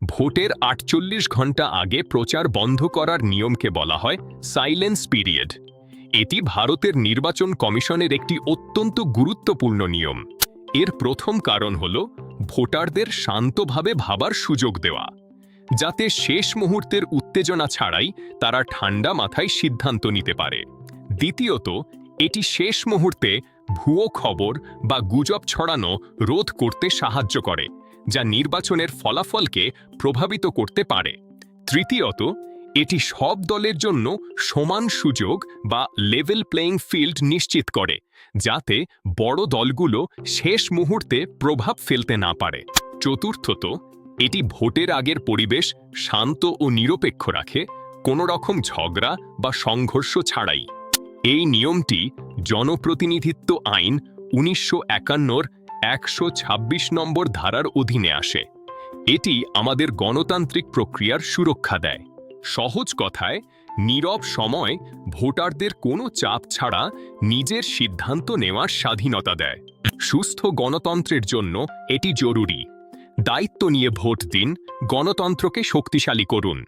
ভোটের ৪৮ ঘন্টা আগে প্রচার বন্ধ করার নিয়মকে বলা হয় সাইলেন্স পিরিয়ড। এটি ভারতের নির্বাচন কমিশনের একটি অত্যন্ত গুরুত্বপূর্ণ নিয়ম। এর প্রথম কারণ হল ভোটারদের শান্তভাবে ভাবার সুযোগ দেওয়া, যাতে শেষ মুহূর্তের উত্তেজনা ছাড়াই তারা ঠান্ডা মাথায় সিদ্ধান্ত নিতে পারে। দ্বিতীয়ত, এটি শেষ মুহূর্তে ভুয়ো খবর বা গুজব ছড়ানো রোধ করতে সাহায্য করে, যা নির্বাচনের ফলাফলকে প্রভাবিত করতে পারে। তৃতীয়ত, এটি সব দলের জন্য সমান সুযোগ বা লেভেল প্লেইং ফিল্ড নিশ্চিত করে, যাতে বড় দলগুলো শেষ মুহূর্তে প্রভাব ফেলতে না পারে। চতুর্থত, এটি ভোটের আগের পরিবেশ শান্ত ও নিরপেক্ষ রাখে, কোনো রকম ঝগড়া বা সংঘর্ষ ছাড়াই। এই নিয়মটি জনপ্রতিনিধিত্ব আইন ১৯৫১-র ১২৬ নম্বর ধারার অধীনে আসে। এটি আমাদের গণতান্ত্রিক প্রক্রিয়ার সুরক্ষা দেয়। সহজ কথায়, নীরব সময় ভোটারদের কোনো চাপ ছাড়া নিজের সিদ্ধান্ত নেওয়ার স্বাধীনতা দেয়। সুস্থ গণতন্ত্রের জন্য এটি জরুরি। দায়িত্ব নিয়ে ভোট দিন, গণতন্ত্রকে শক্তিশালী করুন।